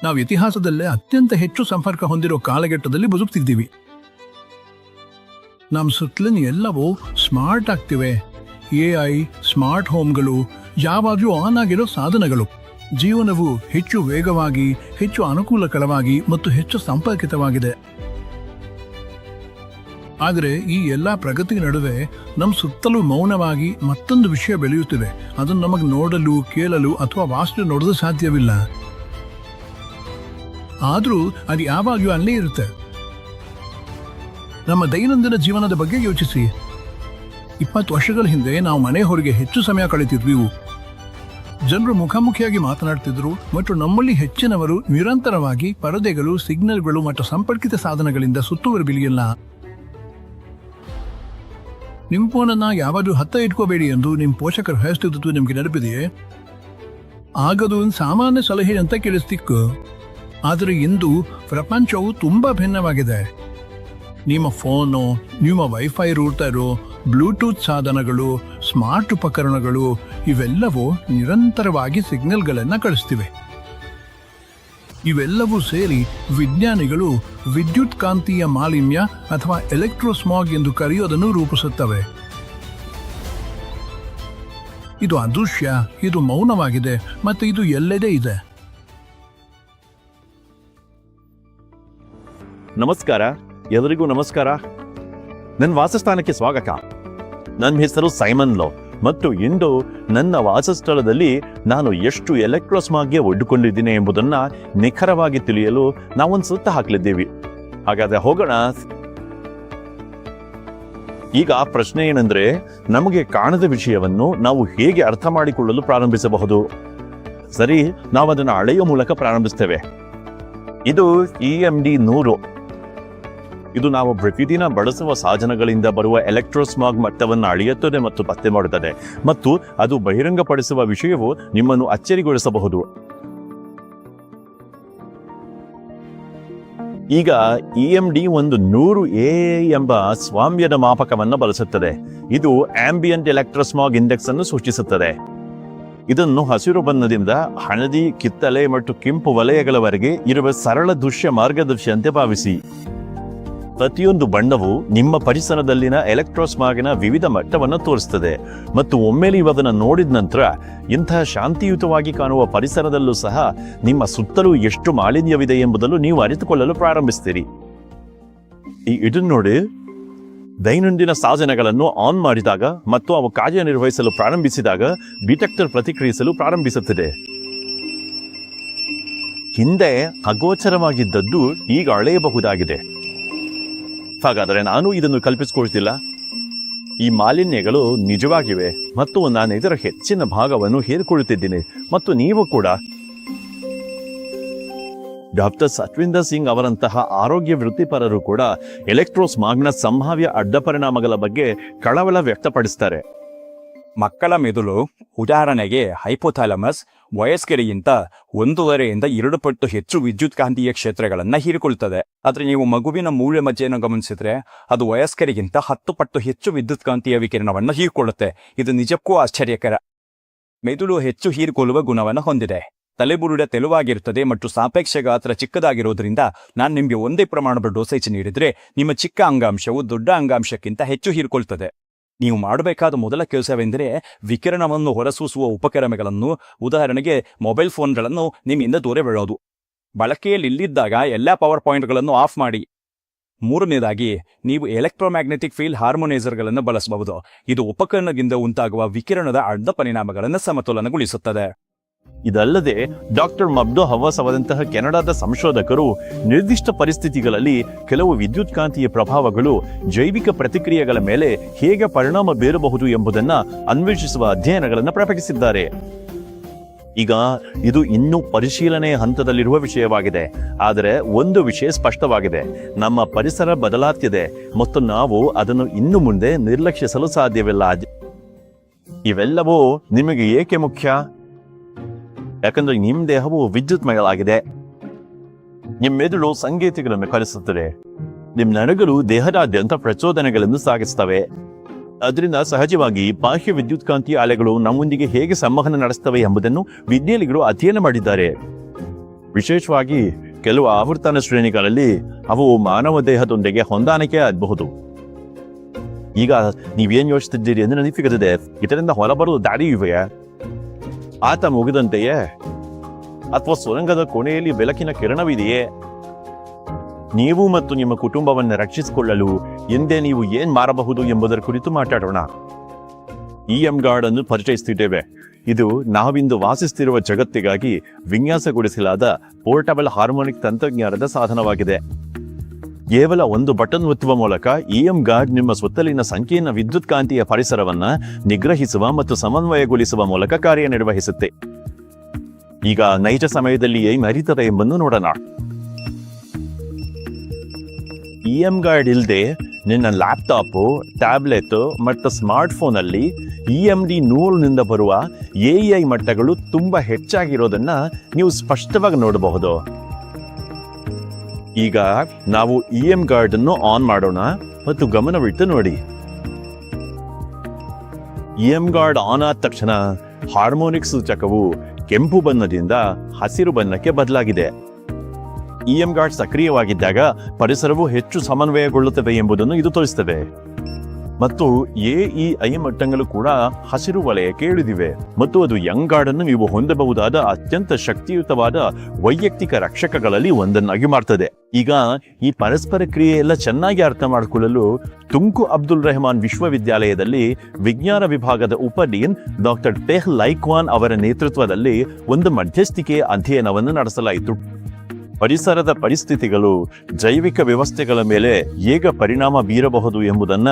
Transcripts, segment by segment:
ನಾವು ಇತಿಹಾಸದಲ್ಲೇ ಅತ್ಯಂತ ಹೆಚ್ಚು ಸಂಪರ್ಕ ಹೊಂದಿರೋ ಕಾಲಘಟ್ಟದಲ್ಲಿ ಬದುಕ್ತಿದ್ದೀವಿ. ನಮ್ಮ ಸುತ್ತಲಿನ ಎಲ್ಲವೂ ಸ್ಮಾರ್ಟ್ ಆಗ್ತಿವೆ. AI, ಸ್ಮಾರ್ಟ್ ಹೋಮ್ಗಳು, ಯಾವಾಗಲೂ ಆನ್ ಆಗಿರೋ ಸಾಧನಗಳು. ಜೀವನವು ಹೆಚ್ಚು ವೇಗವಾಗಿ, ಹೆಚ್ಚು ಅನುಕೂಲಕರವಾಗಿ ಮತ್ತು ಹೆಚ್ಚು ಸಂಪರ್ಕಿತವಾಗಿದೆ. ಆದರೆ ಈ ಎಲ್ಲ ಪ್ರಗತಿ ನಡುವೆ ನಮ್ಮ ಸುತ್ತಲೂ ಮೌನವಾಗಿ ಮತ್ತೊಂದು ವಿಷಯ ಬೆಳೆಯುತ್ತಿದೆ. ಅದನ್ನು ನಮಗೆ ನೋಡಲು, ಕೇಳಲು ಅಥವಾ ವಾಸ್ತು ನೋಡಲು ಸಾಧ್ಯವಿಲ್ಲ. ಆದರೂ ಅದು ಯಾವಾಗಲೂ ಅಲ್ಲೇ ಇರುತ್ತೆ. ನಮ್ಮ ದೈನಂದಿನ ಜೀವನದ ಬಗ್ಗೆ ಯೋಚಿಸಿ. 20 ವರ್ಷಗಳ ಹಿಂದೆ ನಾವು ಮನೆ ಹೊರಗೆ ಹೆಚ್ಚು ಸಮಯ ಕಳೆತಿದ್ವಿ. ಜನರು ಮುಖಾಮುಖಿಯಾಗಿ ಮಾತನಾಡ್ತಿದ್ರು ಮತ್ತು ನಮ್ಮಲ್ಲಿ ಹೆಚ್ಚಿನವರು ನಿರಂತರವಾಗಿ ಪರದೆಗಳು, ಸಿಗ್ನಲ್ಗಳು ಮತ್ತು ಸಂಪರ್ಕಿತ ಸಾಧನಗಳಿಂದ ಸುತ್ತುವರಿಯಲಿಲ್ಲ. ನಿಮ್ಮ ಫೋನನ್ನು ಯಾವಾಗಲೂ ಹತ್ತ ಇಟ್ಕೋಬೇಡಿ ಎಂದು ನಿಮ್ಮ ಪೋಷಕರು ಹೇಳ್ತಿದ್ದು ನಿಮ್ಗೆ ನೆನಪಿದೆಯೇ? ಆಗದು ಒಂದು ಸಾಮಾನ್ಯ ಸಲಹೆ ಅಂತ ಕೇಳಿಸ್ತಿಕ್ಕು. ಆದರೆ ಇಂದು ಪ್ರಪಂಚವು ತುಂಬಾ ಭಿನ್ನವಾಗಿದೆ. ನಿಮ್ಮ ಫೋನು, ನಿಮ್ಮ ವೈಫೈ ರೂಟರು, ಬ್ಲೂಟೂತ್ ಸಾಧನಗಳು, ಸ್ಮಾರ್ಟ್ ಉಪಕರಣಗಳು ಇವೆಲ್ಲವೂ ನಿರಂತರವಾಗಿ ಸಿಗ್ನಲ್ಗಳನ್ನು ಕಳಿಸ್ತಿವೆ. ಇವೆಲ್ಲವೂ ಸೇರಿ ವಿಜ್ಞಾನಿಗಳು ವಿದ್ಯುತ್ ಕಾಂತೀಯ ಮಾಲಿನ್ಯ ಅಥವಾ ಎಲೆಕ್ಟ್ರೋಸ್ಮಾಗ್ ಎಂದು ಕರೆಯೋದನ್ನು ರೂಪಿಸುತ್ತವೆ. ಇದು ಅದೃಶ್ಯ, ಇದು ಮೌನವಾಗಿದೆ ಮತ್ತು ಇದು ಎಲ್ಲೆಡೆ ಇದೆ. ನಮಸ್ಕಾರ, ಎಲ್ಲರಿಗೂ ನಮಸ್ಕಾರ. ನನ್ನ ವಾಸಸ್ಥಾನಕ್ಕೆ ಸ್ವಾಗತ. ನನ್ನ ಹೆಸರು ಸೈಮನ್ ಲೋ ಮತ್ತು ಇಂದು ನನ್ನ ವಾಸಸ್ಥಳದಲ್ಲಿ ನಾನು ಎಷ್ಟು ಎಲೆಕ್ಟ್ರೋಸ್ಮಾಗ್ಗೆ ಒಡ್ಡಿಕೊಂಡಿದ್ದೀನಿ ಎಂಬುದನ್ನು ನಿಖರವಾಗಿ ತಿಳಿಯಲು ನಾವೊಂದು ಸುತ್ತ ಹಾಕಲಿದ್ದೀವಿ. ಹಾಗಾದ್ರೆ ಹೋಗೋಣ. ಈಗ ಪ್ರಶ್ನೆ ಏನಂದ್ರೆ, ನಮಗೆ ಕಾಣದ ವಿಷಯವನ್ನು ನಾವು ಹೇಗೆ ಅರ್ಥ ಮಾಡಿಕೊಳ್ಳಲು ಪ್ರಾರಂಭಿಸಬಹುದು? ಸರಿ, ನಾವು ಅದನ್ನು ಅಳೆಯುವ ಮೂಲಕ ಪ್ರಾರಂಭಿಸ್ತೇವೆ. ಇದು EMD 100. ಇದು ನಾವು ಪ್ರತಿದಿನ ಬಳಸುವ ಸಾಧನಗಳಿಂದ ಬರುವ ಎಲೆಕ್ಟ್ರೋಸ್ಮಾಗ್ ಮಟ್ಟವನ್ನು ಅಳೆಯುತ್ತದೆ ಮತ್ತು ಪತ್ತೆ ಮಾಡುತ್ತದೆ, ಮತ್ತು ಅದು ಬಹಿರಂಗಪಡಿಸುವ ವಿಷಯವು ನಿಮ್ಮನ್ನು ಅಚ್ಚರಿಗೊಳಿಸಬಹುದು. ಈಗ EMD ಒಂದು 100 AAI ಎಂಬ ಸ್ವಾಮ್ಯದ ಮಾಪಕವನ್ನು ಬಳಸುತ್ತದೆ. ಇದು ಆಂಬಿಯಂಟ್ ಎಲೆಕ್ಟ್ರೋಸ್ಮಾಗ್ ಇಂಡೆಕ್ಸ್ ಅನ್ನು ಸೂಚಿಸುತ್ತದೆ. ಇದನ್ನು ಹಸಿರು ಬಣ್ಣದಿಂದ ಹಳದಿ, ಕಿತ್ತಳೆ ಮತ್ತು ಕೆಂಪು ವಲಯಗಳವರೆಗೆ ಇರುವ ಸರಳ ದೃಶ್ಯ ಮಾರ್ಗದರ್ಶಿಯಂತೆ ಭಾವಿಸಿ. ಪ್ರತಿಯೊಂದು ಬಣ್ಣವು ನಿಮ್ಮ ಪರಿಸರದಲ್ಲಿನ ಎಲೆಕ್ಟ್ರೋಸ್ಮಾಗಿನ ವಿವಿಧ ಮಟ್ಟವನ್ನು ತೋರಿಸುತ್ತದೆ, ಮತ್ತು ಒಮ್ಮೆ ನೀವು ಅದನ್ನು ನೋಡಿದ ನಂತರ ಇಂತಹ ಶಾಂತಿಯುತವಾಗಿ ಕಾಣುವ ಪರಿಸರದಲ್ಲೂ ಸಹ ನಿಮ್ಮ ಸುತ್ತಲೂ ಎಷ್ಟು ಮಾಲಿನ್ಯವಿದೆ ಎಂಬುದನ್ನು ನೀವು ಅರಿತುಕೊಳ್ಳಲು ಪ್ರಾರಂಭಿಸ್ತೀರಿ. ಇದನ್ನು ನೋಡಿ, ದೈನಂದಿನ ಸಾಧನಗಳನ್ನು ಆನ್ ಮಾಡಿದಾಗ ಮತ್ತು ಅವು ಕಾರ್ಯನಿರ್ವಹಿಸಲು ಪ್ರಾರಂಭಿಸಿದಾಗ ಡಿಟೆಕ್ಟರ್ ಪ್ರತಿಕ್ರಿಯಿಸಲು ಪ್ರಾರಂಭಿಸುತ್ತದೆ. ಹಿಂದೆ ಅಗೋಚರವಾಗಿದ್ದದ್ದು ಈಗ ಅಳೆಯಬಹುದಾಗಿದೆ. ಹಾಗಾದರೆ ನಾನು ಇದನ್ನು ಕಲ್ಪಿಸಿಕೊಳ್ತಿಲ್ಲ. ಈ ಮಾಲಿನ್ಯಗಳು ನಿಜವಾಗಿವೆ ಮತ್ತು ನಾನು ಇದರ ಹೆಚ್ಚಿನ ಭಾಗವನ್ನು ಹೇರಿಕೊಳ್ಳುತ್ತಿದ್ದೀನಿ, ಮತ್ತು ನೀವು ಕೂಡ. ಡಾಕ್ಟರ್ ಸತ್ವಿಂದರ್ ಸಿಂಗ್ ಅವರಂತಹ ಆರೋಗ್ಯ ವೃತ್ತಿಪರರು ಕೂಡ ಎಲೆಕ್ಟ್ರೋಸ್ಮಾಗ್ನ ಸಂಭಾವ್ಯ ಅಡ್ಡ ಪರಿಣಾಮಗಳ ಬಗ್ಗೆ ಕಳವಳ ವ್ಯಕ್ತಪಡಿಸ್ತಾರೆ. ಮಕ್ಕಳ ಮೆದುಳು, ಉದಾಹರಣೆಗೆ ಹೈಪೋಥಾಲಮಸ್, ವಯಸ್ಕರಿಗಿಂತ 1.5 ಇಂದ 2 ಪಟ್ಟು ಹೆಚ್ಚು ವಿದ್ಯುತ್ ಕಾಂತೀಯ ಕ್ಷೇತ್ರಗಳನ್ನು ಹೀರಿಕೊಳ್ತದೆ. ಆದರೆ ನೀವು ಮಗುವಿನ ಮೂಳೆ ಮಜ್ಜೆಯನ್ನು ಗಮನಿಸಿದ್ರೆ ಅದು ವಯಸ್ಕರಿಗಿಂತ 10 ಪಟ್ಟು ಹೆಚ್ಚು ವಿದ್ಯುತ್ ಕಾಂತೀಯ ವಿಕಿರಣವನ್ನು ಹೀರಿಕೊಳ್ಳುತ್ತೆ. ಇದು ನಿಜಕ್ಕೂ ಆಶ್ಚರ್ಯಕರ. ಮೆದುಳು ಹೆಚ್ಚು ಹೀರಿಕೊಳ್ಳುವ ಗುಣವನ್ನು ಹೊಂದಿದೆ. ತಲೆಬುರುಡೆ ತೆಳುವಾಗಿರುತ್ತದೆ ಮತ್ತು ಸಾಪೇಕ್ಷ ಗಾತ್ರ ಚಿಕ್ಕದಾಗಿರೋದ್ರಿಂದ ನಾನು ನಿಮಗೆ ಒಂದೇ ಪ್ರಮಾಣದ ಡೋಸೇಜ್ ನೀಡಿದ್ರೆ ನಿಮ್ಮ ಚಿಕ್ಕ ಅಂಗಾಂಶವು ದೊಡ್ಡ ಅಂಗಾಂಶಕ್ಕಿಂತ ಹೆಚ್ಚು ಹೀರಿಕೊಳ್ತದೆ. ನೀವು ಮಾಡಬೇಕಾದ ಮೊದಲ ಕೆಲಸವೆಂದರೆ ವಿಕಿರಣವನ್ನು ಹೊರಸೂಸುವ ಉಪಕರಣಗಳನ್ನು, ಉದಾಹರಣೆಗೆ ಮೊಬೈಲ್ ಫೋನ್ಗಳನ್ನು ನಿಮ್ಮಿಂದ ದೂರವಿಡೋದು. ಬಳಕೆಯಲ್ಲಿದ್ದಾಗ ಎಲ್ಲ ಪವರ್ ಪಾಯಿಂಟ್ಗಳನ್ನು ಆಫ್ ಮಾಡಿ. 3ನೇದಾಗಿ, ನೀವು ಎಲೆಕ್ಟ್ರೋಮ್ಯಾಗ್ನೆಟಿಕ್ ಫೀಲ್ಡ್ ಹಾರ್ಮೋನೈಸರ್ಗಳನ್ನು ಬಳಸಬಹುದು. ಇದು ಉಪಕರಣದಿಂದ ಉಂಟಾಗುವ ವಿಕಿರಣದ ಅಡ್ಡ ಪರಿಣಾಮಗಳನ್ನು ಸಮತೋಲನಗೊಳಿಸುತ್ತದೆ. ಇದಲ್ಲದೆ ಡಾಕ್ಟರ್ ಮಬ್ದೋ ಹವಾಸ್ ಅವರಂತಹ ಕೆನಡಾದ ಸಂಶೋಧಕರು ನಿರ್ದಿಷ್ಟ ಪರಿಸ್ಥಿತಿಗಳಲ್ಲಿ ಕೆಲವು ವಿದ್ಯುತ್ ಕಾಂತೀಯ ಪ್ರಭಾವಗಳು ಜೈವಿಕ ಪ್ರತಿಕ್ರಿಯೆಗಳ ಮೇಲೆ ಹೇಗೆ ಪರಿಣಾಮ ಬೀರಬಹುದು ಎಂಬುದನ್ನು ಅನ್ವೇಷಿಸುವ ಅಧ್ಯಯನಗಳನ್ನು ಪ್ರಕಟಿಸಿದ್ದಾರೆ. ಈಗ ಇದು ಇನ್ನೂ ಪರಿಶೀಲನೆಯ ಹಂತದಲ್ಲಿರುವ ವಿಷಯವಾಗಿದೆ. ಆದರೆ ಒಂದು ವಿಷಯ ಸ್ಪಷ್ಟವಾಗಿದೆ: ನಮ್ಮ ಪರಿಸರ ಬದಲಾಗ್ತಿದೆ ಮತ್ತು ನಾವು ಅದನ್ನು ಇನ್ನು ಮುಂದೆ ನಿರ್ಲಕ್ಷಿಸಲು ಸಾಧ್ಯವಿಲ್ಲ. ಇವೆಲ್ಲವೂ ನಿಮಗೆ ಏಕೆ ಮುಖ್ಯ? ಯಾಕಂದ್ರೆ ನಿಮ್ಮ ದೇಹವು ವಿದ್ಯುತ್ಮಯವಾಗಿದೆ. ನಿಮ್ಮ ಮೆದುಳು ಸಂಗೀತಗಳನ್ನು ಕಲಿಸುತ್ತದೆ. ನಿಮ್ಮ ನರಗಳು ದೇಹದಾದ್ಯಂತ ಪ್ರಚೋದನೆಗಳನ್ನು ಸಾಗಿಸ್ತವೆ. ಅದರಿಂದ ಸಹಜವಾಗಿ ಬಾಹ್ಯ ವಿದ್ಯುತ್ ಕಾಂತೀಯ ಅಲೆಗಳು ನಮ್ಮೊಂದಿಗೆ ಹೇಗೆ ಸಂವಹನ ನಡೆಸ್ತವೆ ಎಂಬುದನ್ನು ವಿಜ್ಞಾನಿಗಳು ಅಧ್ಯಯನ ಮಾಡಿದ್ದಾರೆ. ವಿಶೇಷವಾಗಿ ಕೆಲವು ಆವರ್ತನ ಶ್ರೇಣಿಗಳಲ್ಲಿ ಅವು ಮಾನವ ದೇಹದೊಂದಿಗೆ ಹೊಂದಾಣಿಕೆ ಆಗಬಹುದು. ಈಗ ನೀವೇನ್ ಯೋಚಿಸ್ತಿದ್ದೀರಿ ಅಂದ್ರೆ ನನಗೆ ಸಿಗುತ್ತದೆ, ಇದರಿಂದ ಹೊರಬರುವ ದಾರಿ ಇವೆಯೇ? ಆತ ಮುಗಿದಂತೆಯೇ ಅಥವಾ ಸುರಂಗದ ಕೊನೆಯಲ್ಲಿ ಬೆಳಕಿನ ಕಿರಣವಿದೆಯೇ? ನೀವು ಮತ್ತು ನಿಮ್ಮ ಕುಟುಂಬವನ್ನು ರಕ್ಷಿಸಿಕೊಳ್ಳಲು ಹಿಂದೆ ನೀವು ಏನ್ ಮಾಡಬಹುದು ಎಂಬುದರ ಕುರಿತು ಮಾತಾಡೋಣ. EM ಗಾರ್ಡ್ ಅನ್ನು ಪರಿಚಯಿಸುತ್ತಿದ್ದೇವೆ. ಇದು ನಾವಿಂದು ವಾಸಿಸುತ್ತಿರುವ ಜಗತ್ತಿಗಾಗಿ ವಿನ್ಯಾಸಗೊಳಿಸಲಾದ ಪೋರ್ಟಬಲ್ ಹಾರ್ಮೋನಿಕ್ ತಂತ್ರಜ್ಞಾನದ ಸಾಧನವಾಗಿದೆ. ಕೇವಲ ಒಂದು ಬಟನ್ ಒತ್ತುವ ಮೂಲಕ EM ಗಾರ್ಡ್ ನಿಮ್ಮ ಸುತ್ತಲಿನ ಸಂಕೀರ್ಣ ವಿದ್ಯುತ್ ಕಾಂತೀಯ ಪರಿಸರವನ್ನ ನಿಗ್ರಹಿಸುವ ಮತ್ತು ಸಮನ್ವಯಗೊಳಿಸುವ ಮೂಲಕ ಕಾರ್ಯನಿರ್ವಹಿಸುತ್ತೆ. ಈಗ ನೈಜ ಸಮಯದಲ್ಲಿ ಏನು ನಡೀತದೆ ಎಂಬುದನ್ನು ನೋಡೋಣ. EM ಗಾರ್ಡ್ ಇಲ್ಲದೆ ನಿನ್ನ ಲ್ಯಾಪ್ಟಾಪು, ಟ್ಯಾಬ್ಲೆಟ್ ಮತ್ತು ಸ್ಮಾರ್ಟ್ಫೋನ್ ಅಲ್ಲಿ EMD 100 ಬರುವ AI ಮಟ್ಟಗಳು ತುಂಬಾ ಹೆಚ್ಚಾಗಿರೋದನ್ನ ನೀವು ಸ್ಪಷ್ಟವಾಗಿ ನೋಡಬಹುದು. ಈಗ ನಾವು EM ಗಾರ್ಡ್ ಅನ್ನು ಆನ್ ಮಾಡೋಣ ಮತ್ತು ಗಮನವಿಟ್ಟು ನೋಡಿ. EM ಗಾರ್ಡ್ ಆನ್ ಆದ ತಕ್ಷಣ ಹಾರ್ಮೋನಿಕ್ ಸೂಚಕವು ಕೆಂಪು ಬಣ್ಣದಿಂದ ಹಸಿರು ಬಣ್ಣಕ್ಕೆ ಬದಲಾಗಿದೆ. EM ಗಾರ್ಡ್ ಸಕ್ರಿಯವಾಗಿದ್ದಾಗ ಪರಿಸರವು ಹೆಚ್ಚು ಸಮನ್ವಯಗೊಳ್ಳುತ್ತದೆ ಎಂಬುದನ್ನು ಇದು ತೋರಿಸುತ್ತದೆ. ಮತ್ತು AEI ಮಟ್ಟಗಳು ಕೂಡ ಹಸಿರು ವಲಯಕ್ಕೆ ಇಳಿದಿವೆ ಮತ್ತು ಅದು ಯಂಗ್ ಗಾರ್ಡ್ ಅನ್ನು ನೀವು ಹೊಂದಬಹುದಾದ ಅತ್ಯಂತ ಶಕ್ತಿಯುತವಾದ ವೈಯಕ್ತಿಕ ರಕ್ಷಕಗಳಲ್ಲಿ ಒಂದನ್ನಾಗಿ ಮಾಡ್ತದೆ. ಈಗ ಈ ಪರಸ್ಪರ ಕ್ರಿಯೆ ಎಲ್ಲ ಚೆನ್ನಾಗಿ ಅರ್ಥ ಮಾಡಿಕೊಳ್ಳಲು ತುಂಕು ಅಬ್ದುಲ್ ರೆಹಮಾನ್ ವಿಶ್ವವಿದ್ಯಾಲಯದಲ್ಲಿ ವಿಜ್ಞಾನ ವಿಭಾಗದ ಉಪಡೀನ್ ಡಾಕ್ಟರ್ ಟೆಹ್ ಲೈಕ್ವಾನ್ ಅವರ ನೇತೃತ್ವದಲ್ಲಿ ಒಂದು ಮಧ್ಯಸ್ಥಿಕೆ ಅಧ್ಯಯನವನ್ನು ನಡೆಸಲಾಯಿತು. ಪರಿಸರದ ಪರಿಸ್ಥಿತಿಗಳು ಜೈವಿಕ ವ್ಯವಸ್ಥೆಗಳ ಮೇಲೆ ಹೇಗೆ ಪರಿಣಾಮ ಬೀರಬಹುದು ಎಂಬುದನ್ನ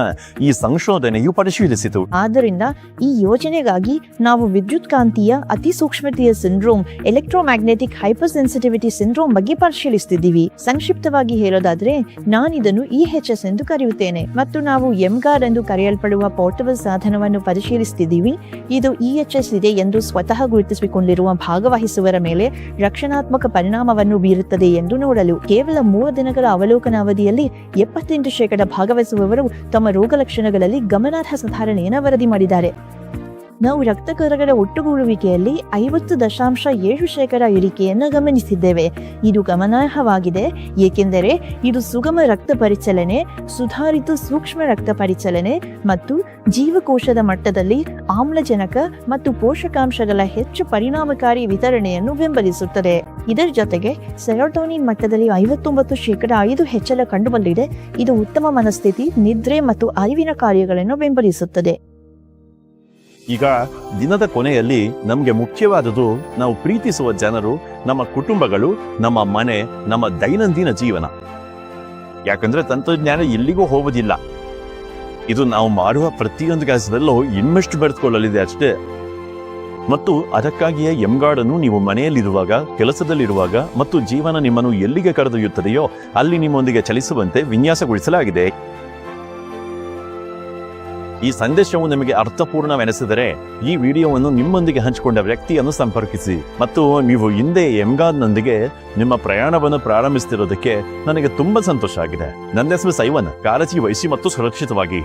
ಈ ಸಂಶೋಧನೆಯು ಪರಿಶೀಲಿಸಿತು. ಆದ್ದರಿಂದ ಈ ಯೋಜನೆಗಾಗಿ ನಾವು ವಿದ್ಯುತ್ ಕಾಂತೀಯ ಅತಿ ಸೂಕ್ಷ್ಮತೆಯ syndrome, electromagnetic hyper sensitivity syndrome ಬಗ್ಗೆ ಪರಿಶೀಲಿಸುತ್ತಿದ್ದೀವಿ. ಸಂಕ್ಷಿಪ್ತವಾಗಿ ಹೇಳೋದಾದ್ರೆ ನಾನಿದನ್ನು EHS ಎಂದು ಕರೆಯುತ್ತೇನೆ ಮತ್ತು ನಾವು EMGARD ಎಂದು ಕರೆಯಲ್ಪಡುವ ಪೋರ್ಟಬಲ್ ಸಾಧನವನ್ನು ಪರಿಶೀಲಿಸುತ್ತಿದ್ದೀವಿ. ಇದು EHS ಇದೆ ಎಂದು ಸ್ವತಃ ಗುರುತಿಸಿಕೊಂಡಿರುವ ಭಾಗವಹಿಸುವವರ ಮೇಲೆ ರಕ್ಷಣಾತ್ಮಕ ಪರಿಣಾಮವನ್ನು ಬೀರುತ್ತದೆ ಎಂದು ನೋಡಲು. ಕೇವಲ 3 ದಿನಗಳ ಅವಲೋಕನಾವಧಿಯಲ್ಲಿ 78% ಭಾಗವಹಿಸುವವರು ತಮ್ಮ ರೋಗ ಲಕ್ಷಣಗಳಲ್ಲಿ ಗಮನಾರ್ಹ ಸುಧಾರಣೆಯನ್ನು ವರದಿ ಮಾಡಿದ್ದಾರೆ. ನಾವು ರಕ್ತಕಣಗಳ ಒಟ್ಟುಗೂಡುವಿಕೆಯಲ್ಲಿ 50.7% ಇಳಿಕೆಯನ್ನು ಗಮನಿಸಿದ್ದೇವೆ. ಇದು ಗಮನಾರ್ಹವಾಗಿದೆ ಏಕೆಂದರೆ ಇದು ಸುಗಮ ರಕ್ತ ಪರಿಚಲನೆ, ಸುಧಾರಿತ ಸೂಕ್ಷ್ಮ ರಕ್ತ ಪರಿಚಲನೆ ಮತ್ತು ಜೀವಕೋಶದ ಮಟ್ಟದಲ್ಲಿ ಆಮ್ಲಜನಕ ಮತ್ತು ಪೋಷಕಾಂಶಗಳ ಹೆಚ್ಚು ಪರಿಣಾಮಕಾರಿ ವಿತರಣೆಯನ್ನು ಬೆಂಬಲಿಸುತ್ತದೆ. ಇದರ ಜೊತೆಗೆ ಸೆರೋಟೋನಿನ್ ಮಟ್ಟದಲ್ಲಿ 59% ಹೆಚ್ಚಳ ಕಂಡುಬಂದಿದೆ. ಇದು ಉತ್ತಮ ಮನಸ್ಥಿತಿ, ನಿದ್ರೆ ಮತ್ತು ಅರಿವಿನ ಕಾರ್ಯಗಳನ್ನು ಬೆಂಬಲಿಸುತ್ತದೆ. ಈಗ ದಿನದ ಕೊನೆಯಲ್ಲಿ ನಮಗೆ ಮುಖ್ಯವಾದುದು ನಾವು ಪ್ರೀತಿಸುವ ಜನರು, ನಮ್ಮ ಕುಟುಂಬಗಳು, ನಮ್ಮ ಮನೆ, ನಮ್ಮ ದೈನಂದಿನ ಜೀವನ. ಯಾಕಂದ್ರೆ ತಂತ್ರಜ್ಞಾನ ಎಲ್ಲಿಗೂ ಹೋಗುವುದಿಲ್ಲ. ಇದು ನಾವು ಮಾಡುವ ಪ್ರತಿಯೊಂದು ಕೆಲಸದಲ್ಲೂ ಇನ್ನಷ್ಟು ಬೆಳೆದುಕೊಳ್ಳಲಿದೆ ಅಷ್ಟೇ. ಮತ್ತು ಅದಕ್ಕಾಗಿಯೇ EMGARD ಅನ್ನು ನೀವು ಮನೆಯಲ್ಲಿರುವಾಗ, ಕೆಲಸದಲ್ಲಿರುವಾಗ ಮತ್ತು ಜೀವನ ನಿಮ್ಮನ್ನು ಎಲ್ಲಿಗೆ ಕರೆದೊಯ್ಯುತ್ತದೆಯೋ ಅಲ್ಲಿ ನಿಮ್ಮೊಂದಿಗೆ ಚಲಿಸುವಂತೆ ವಿನ್ಯಾಸಗೊಳಿಸಲಾಗಿದೆ. ಈ ಸಂದೇಶವು ನಿಮಗೆ ಅರ್ಥಪೂರ್ಣವೆನಿಸಿದರೆ ಈ ವಿಡಿಯೋವನ್ನು ನಿಮ್ಮೊಂದಿಗೆ ಹಂಚಿಕೊಂಡ ವ್ಯಕ್ತಿಯನ್ನು ಸಂಪರ್ಕಿಸಿ. ಮತ್ತು ನೀವು ಹಿಂದೆ EMGARD ನಿಮ್ಮ ಪ್ರಯಾಣವನ್ನು ಪ್ರಾರಂಭಿಸುತ್ತಿರೋದಕ್ಕೆ ನನಗೆ ತುಂಬಾ ಸಂತೋಷ ಆಗಿದೆ. ನನ್ನ ಹೆಸರು ಸೈವನ್. ಕಾಳಜಿ ವಹಿಸಿ ಮತ್ತು ಸುರಕ್ಷಿತವಾಗಿ.